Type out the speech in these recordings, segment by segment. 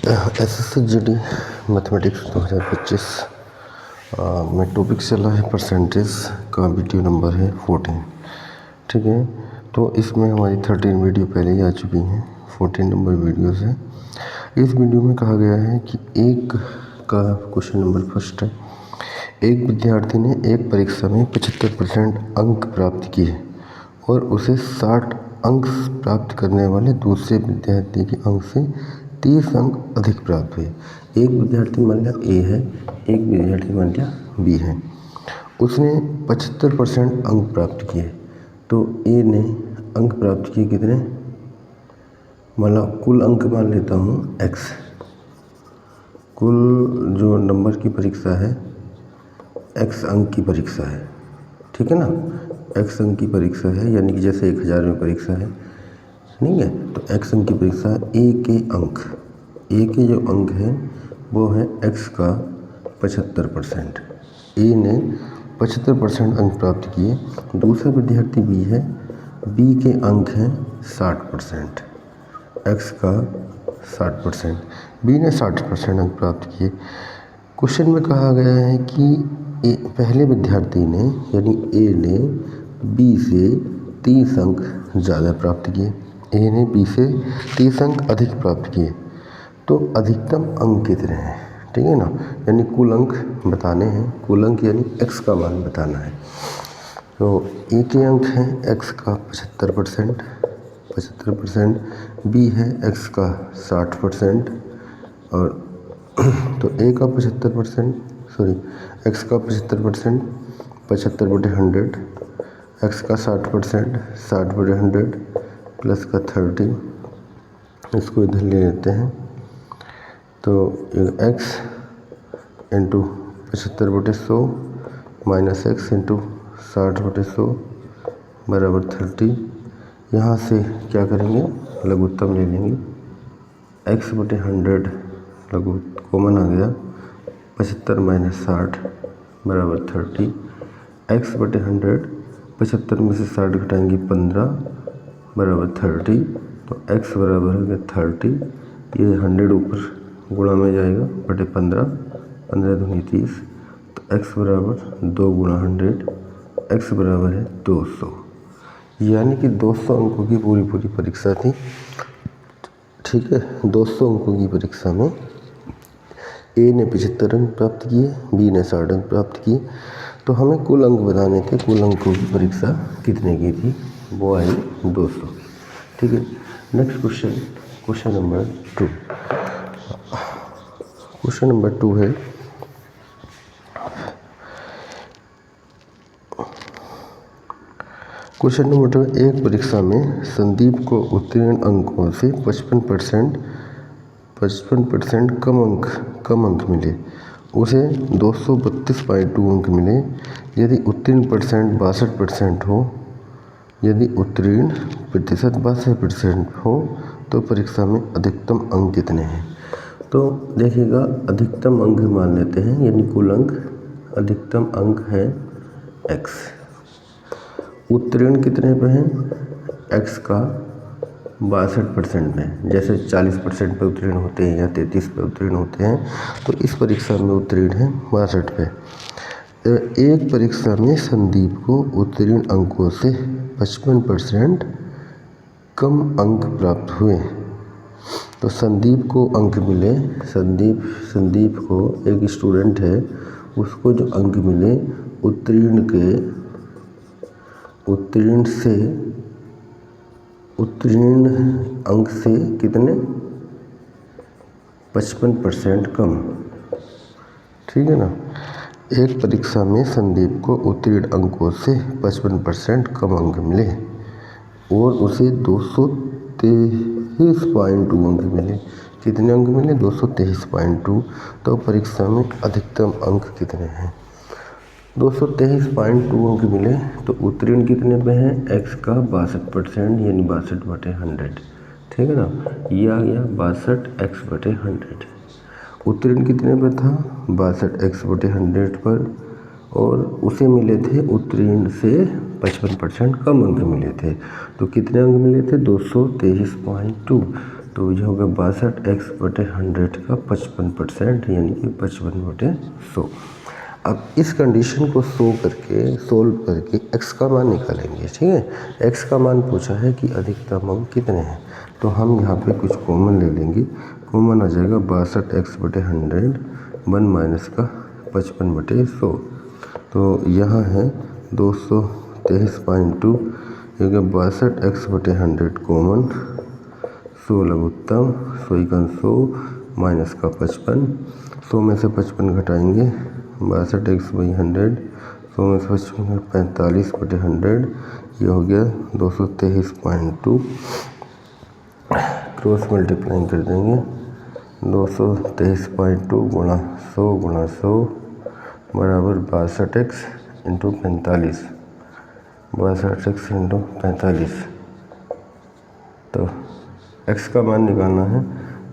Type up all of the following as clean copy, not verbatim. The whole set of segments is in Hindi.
SSCGD मैथमेटिक्स 2025 में टॉपिक चला है परसेंटेज का। वीडियो नंबर है 14। ठीक है, तो इसमें हमारी 13 वीडियो पहले ही आ चुकी हैं। 14 नंबर वीडियो है। इस वीडियो में कहा गया है कि एक का क्वेश्चन नंबर फर्स्ट है, एक विद्यार्थी ने एक परीक्षा में 75% अंक प्राप्त किए और उसे 60 अंक प्राप्त करने वाले दूसरे विद्यार्थी के अंक से 30 अंक अधिक प्राप्त हुए। एक विद्यार्थी मान लिया ए है, एक विद्यार्थी मान लिया बी है। उसने 75% अंक प्राप्त किए, तो ए ने अंक प्राप्त किए कितने, मतलब कुल अंक मान लेता हूँ एक्स। कुल जो नंबर की परीक्षा है एक्स अंक की परीक्षा है, ठीक है ना। एक्स अंक की परीक्षा है, यानी कि जैसे 1000 में परीक्षा है, ठीक है। तो एक्स अंक की परीक्षा ए के अंक, ए के जो अंक हैं वो है एक्स का 75%। ए ने 75% अंक प्राप्त किए। दूसरा विद्यार्थी बी है, बी के अंक हैं 60%, एक्स का 60%, बी ने 60% अंक प्राप्त किए। क्वेश्चन में कहा गया है कि पहले विद्यार्थी ने यानी ए ने बी से 30 अंक ज़्यादा प्राप्त किए, ए ने बी से 30 अंक अधिक प्राप्त किए, तो अधिकतम अंक कितने हैं, ठीक है ना। यानी कुल अंक बताने हैं, कुल अंक यानी एक्स का मान बताना है। तो ए के अंक हैं एक्स का 75%, बी है एक्स का 60%, और तो ए का 75%, सॉरी एक्स का 75%, 75/100, एक्स का 60%, 60/100 प्लस का 30, इसको इधर ले लेते हैं। तो x into 75/100 minus x into 60/100 बराबर 30। यहाँ से क्या करेंगे, लघुत्तम ले लेंगे। x/100 लघु कॉमन आ गया, 75 माइनस 60 बराबर 30। x/100, 75 में से 60 घटाएंगे 15 बराबर 30, तो x बराबर हो गया 30। ये 100 ऊपर गुणा में जाएगा बटे 15, 15 दूनी 30, तो x बराबर 2 गुणा 100, x बराबर है 200। यानी कि 200 अंकों की पूरी परीक्षा थी, ठीक है। 200 अंकों की परीक्षा में ए ने 75 अंक प्राप्त किए, बी ने 60 अंक प्राप्त किए। तो हमें कुल अंक बताने थे, कुल अंकों की परीक्षा कितने की थी, वो आई 200, ठीक है। Next question, question number 2। Question number 2 है, क्वेश्चन नंबर 2, एक परीक्षा में संदीप को उत्तीर्ण अंकों से 55% कम अंक मिले, उसे 232.2 अंक मिले। यदि उत्तीर्ण परसेंट 62% हो, यदि उत्तीर्ण प्रतिशत 62% हो, तो परीक्षा में अधिकतम अंक कितने हैं। तो देखिएगा, अधिकतम अंक मान लेते हैं, यानी कुल अंक, अधिकतम अंक है एक्स। उत्तीर्ण कितने पे हैं, एक्स का 62% में, जैसे 40% पे उत्तीर्ण होते हैं या 33 पे उत्तीर्ण होते हैं, तो इस परीक्षा में उत्तीर्ण है 62 पे। एक परीक्षा में संदीप को उत्तीर्ण अंकों से 55% कम अंक प्राप्त हुए। तो संदीप को अंक मिले, संदीप को, एक स्टूडेंट है, उसको जो अंक मिले उत्तीर्ण अंक से कितने, 55% कम, ठीक है ना। एक परीक्षा में संदीप को उत्तीर्ण अंकों से 55% कम अंक मिले और उसे 223.2 अंक मिले। कितने अंक मिले, 223.2। तो परीक्षा में अधिकतम अंक कितने हैं, 223.2 अंक मिले। तो उत्तीर्ण कितने पे हैं, एक्स का 62%, यानी 62/100, ठीक है ना। ये आ गया 62 x/100। उत्तीर्ण कितने पर था, 62 x/100 पर, और उसे मिले थे उत्तीर्ण से 55% कम अंक मिले थे। तो कितने अंक मिले थे, 223.2। तो ये होगा 62x/100 का 55% यानी कि 55/100। अब इस कंडीशन को सोल्व करके x का मान निकालेंगे। ठीक है, x का मान पूछा है कि अधिकतम अंक कितने हैं, तो हम यहाँ पे कुछ कॉमन ले लेंगे। कॉमन आ जाएगा 62x/100 1 माइनस का 55/100। तो यहाँ है 223.2 क्योंकि 62x/100 कॉमन, 100 लघुत्तम, 100 माइनस का 55, 100 में से 55 घटाएंगे, 62x/100, 100 में से 55 45/100, ये हो गया 223.2। क्रॉस मल्टीप्लाई कर देंगे, 223.2 गुणा 100 बराबर 62x इंटू 45, 62x इंटू 45। तो x का मान निकालना है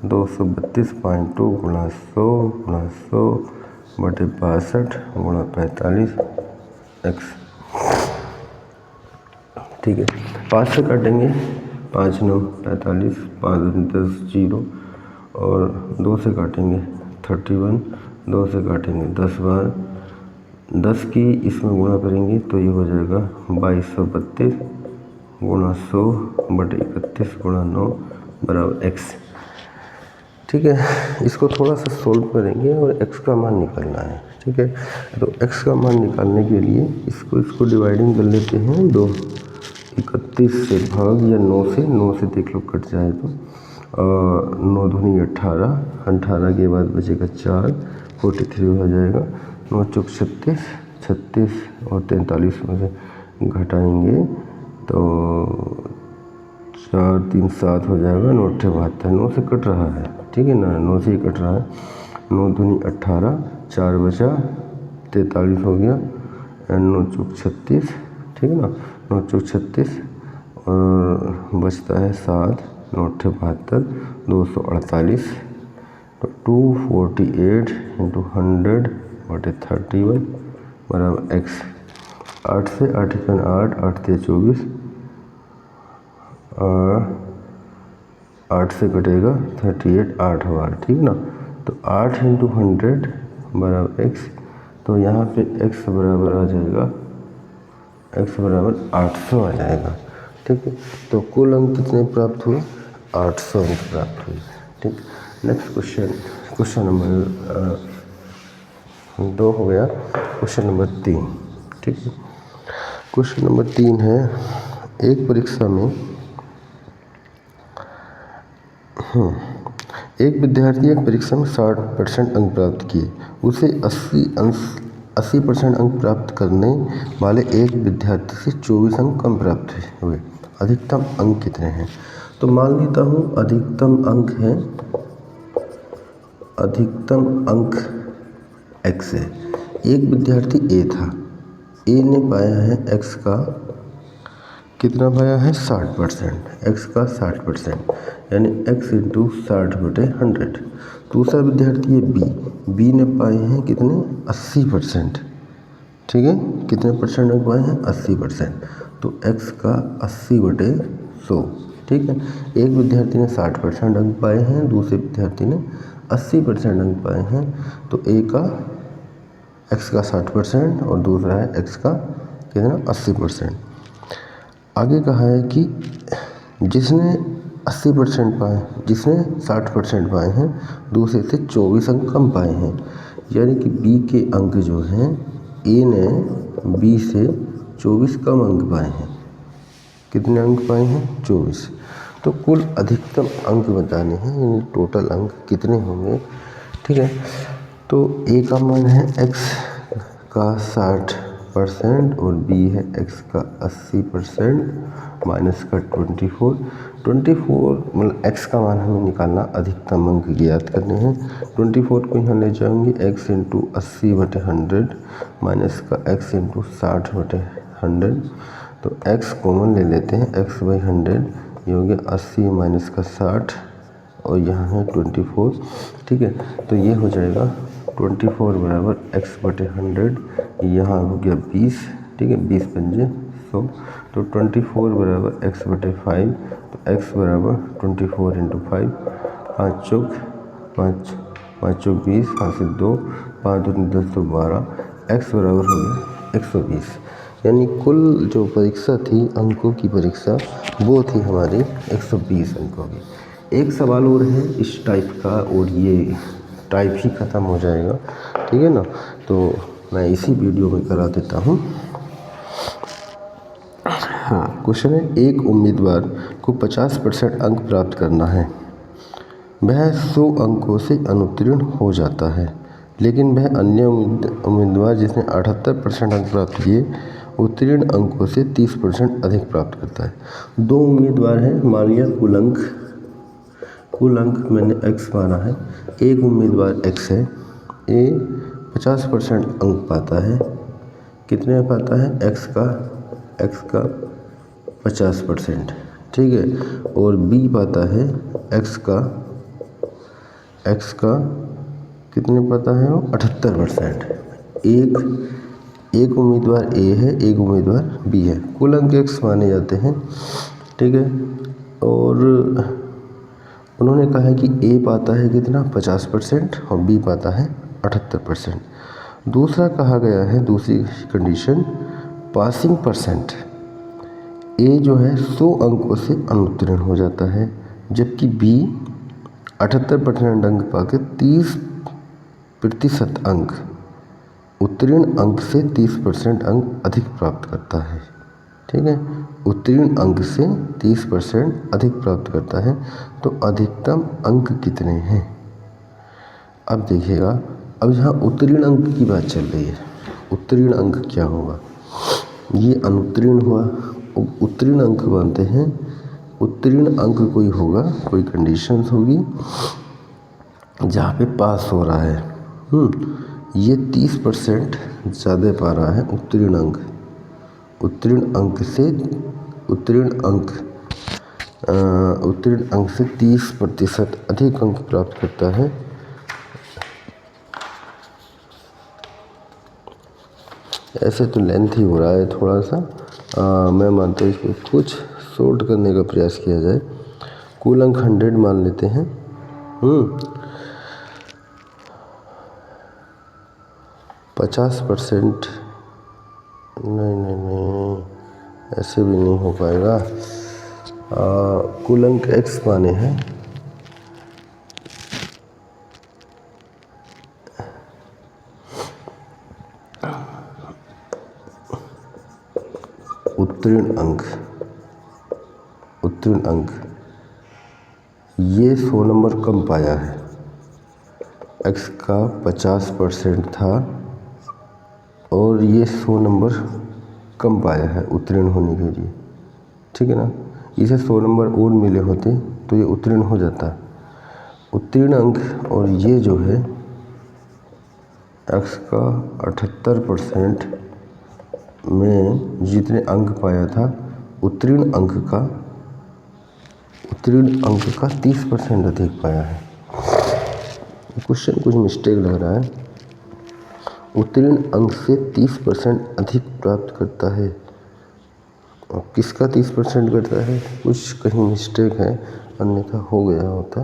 232.2 गुणा 100 बटे 62 गुणा 45 x। ठीक है, 5 से काटेंगे, 5 9 45, 5 10 0, और 2 से काटेंगे 31, 2 से काटेंगे 10 बार, 10 की इसमें गुणा करेंगे तो ये हो जाएगा 2232 गुणा 100 बटे 31 गुणा 9 बराबर x। ठीक है, इसको थोड़ा सा सोल्व करेंगे और x का मान निकालना है। ठीक है, तो x का मान निकालने के लिए इसको डिवाइडिंग कर लेते हैं। 2 31 से भाग या 9 से देख लो कट जाए तो 9 दूनी 18, 18 के बाद बचेगा 4, 43 हो जाएगा, 9 चौक 36, 36 और 43 में से घटाएंगे तो 4 3 7 हो जाएगा, 9 8 72, 9 से कट रहा है। ठीक है ना, 9 से ही कट रहा है, 9 दूनी 18, 4 बचा 43 हो गया, 9 चौक 36। ठीक है ना, 9 चौक 36 और बचता है 7, 9 8 72, 248, तो 248 इंटू 100 बटे 31 बराबर x। 8 से 8 8, 8 से 24, 8 से कटेगा 38, 8 बार। ठीक है ना, तो 8 इंटू 100 बराबर x। तो यहाँ पे x बराबर आ जाएगा, x बराबर 800 आ जाएगा। ठीक है, तो कुल अंक कितने प्राप्त हुए, 800 अंक प्राप्त हुए। ठीक, नेक्स्ट क्वेश्चन नंबर 2 हो गया। Question number 3। ठीक है, क्वेश्चन नंबर 3 है, एक परीक्षा में एक विद्यार्थी एक परीक्षा में 60% अंक प्राप्त किए, उसे 80% अंक प्राप्त करने वाले एक विद्यार्थी से 24 अंक कम प्राप्त हुए, अधिकतम अंक कितने हैं। तो मान लेता हूँ अधिकतम अंक x है। एक विद्यार्थी a था, a ने पाया है x का कितना पाया है, 60%, x का 60%, यानी x इंटू 60/100। दूसरा विद्यार्थी है b ने पाए हैं कितने, 80%। ठीक है, कितने परसेंट अंक पाए हैं, 80%, तो x का 80/100। ठीक है, एक विद्यार्थी ने 60% अंक पाए हैं, दूसरे विद्यार्थी ने 80% अंक पाए हैं, तो a का x का 60% और दूसरा है x का कितना, 80%। आगे कहा है कि जिसने 80% पाए, जिसने 60% पाए हैं, दूसरे से 24 अंक कम पाए हैं, यानी कि b के अंक जो हैं, a ने b से 24 कम अंक पाए हैं। कितने अंक पाए हैं, 24। तो कुल अधिकतम अंक बताने हैं, यानी टोटल अंक कितने होंगे। ठीक है, तो a का मान है x का 60% और b है x का 80% माइनस का 24 मतलब x का मान हमें निकालना, अधिकतम अंक ज्ञात करने हैं। 24 को यहाँ ले जाएंगे, x इंटू 80/100 माइनस का x इंटू 60/100, तो x कॉमन ले लेते हैं, x/100 ये हो गया 80 माइनस का 60 और यहाँ है 24। ठीक है, तो ये हो जाएगा 24 बराबर x/100, यहाँ हो गया 20। ठीक है, 20 पंजे 100, तो 24 बराबर x बटे 5, तो x बराबर 24 इंटू 5, 5 चौक 5, 5 चौक 20, 5 से 2, 5 दूनी 10 तो 12, x बराबर हो गया 120। यानी कुल जो परीक्षा थी, अंकों की परीक्षा, वो थी हमारी 120 अंकों की। एक सवाल और है इस टाइप का, और ये टाइप ही ख़त्म हो जाएगा, ठीक है ना। तो मैं इसी वीडियो में करा देता हूँ। हाँ, क्वेश्चन है, एक उम्मीदवार को 50% अंक प्राप्त करना है। वह 100 अंकों से अनुत्तीर्ण हो जाता है, लेकिन वह अन्य उम्मीदवार जिसने 78% अंक प्राप्त किए, उत्तीर्ण अंकों से 30% अधिक प्राप्त करता है। दो उम्मीदवार हैं, मान लिया कुल अंक मैंने x माना है। एक उम्मीदवार x है, ए 50% अंक पाता है। कितने पाता है? x का 50%, ठीक है। और b पाता है x का कितने पाता है? वो 78%। एक उम्मीदवार a है, एक उम्मीदवार b है। कुल अंक x माने जाते हैं, ठीक है। और उन्होंने कहा है कि a पाता है कितना? 50% और b पाता है 78%। दूसरा कहा गया है, दूसरी कंडीशन, पासिंग परसेंट। a जो है 100 अंकों से अनुत्तीर्ण हो जाता है, जबकि b 78% अंक पाके 30% अंक, उत्तीर्ण अंक से 30% अंक अधिक प्राप्त करता है, ठीक है। उत्तीर्ण अंक से 30% अधिक प्राप्त करता है, तो अधिकतम अंक कितने हैं? अब देखिएगा, अब यहाँ उत्तीर्ण अंक की बात चल रही है। उत्तीर्ण अंक क्या होगा? ये अनुत्तीर्ण हुआ, उत्तीर्ण अंक बनते हैं। उत्तीर्ण अंक कोई होगा, कोई कंडीशंस होगी जहाँ पे पास हो रहा है। ये 30% ज़्यादा पा रहा है उत्तीर्ण अंक। उत्तीर्ण अंक से 30% अधिक अंक प्राप्त करता है। ऐसे तो लेंथ ही हो रहा है थोड़ा सा, मैं मानता हूँ इसको कुछ शॉर्ट करने का प्रयास किया जाए। कुल अंक 100 मान लेते हैं। 50%, नहीं, ऐसे भी नहीं हो पाएगा। कुल अंक x माने हैं, उत्तीर्ण अंक ये 100 नंबर कम पाया है। x का 50% था और ये 100 नंबर कम पाया है उत्तीर्ण होने के लिए, ठीक है ना। इसे 100 नंबर और मिले होते तो ये उत्तीर्ण हो जाता। उत्तीर्ण अंक, और ये जो है x का 78% में जितने अंक पाया था, उत्तीर्ण अंक का 30% अधिक पाया है। क्वेश्चन कुछ मिस्टेक लग रहा है। उत्तीर्ण अंक से 30% अधिक प्राप्त करता है, और किसका 30% करता है? कुछ कहीं मिस्टेक है, अन्यथा हो गया होता।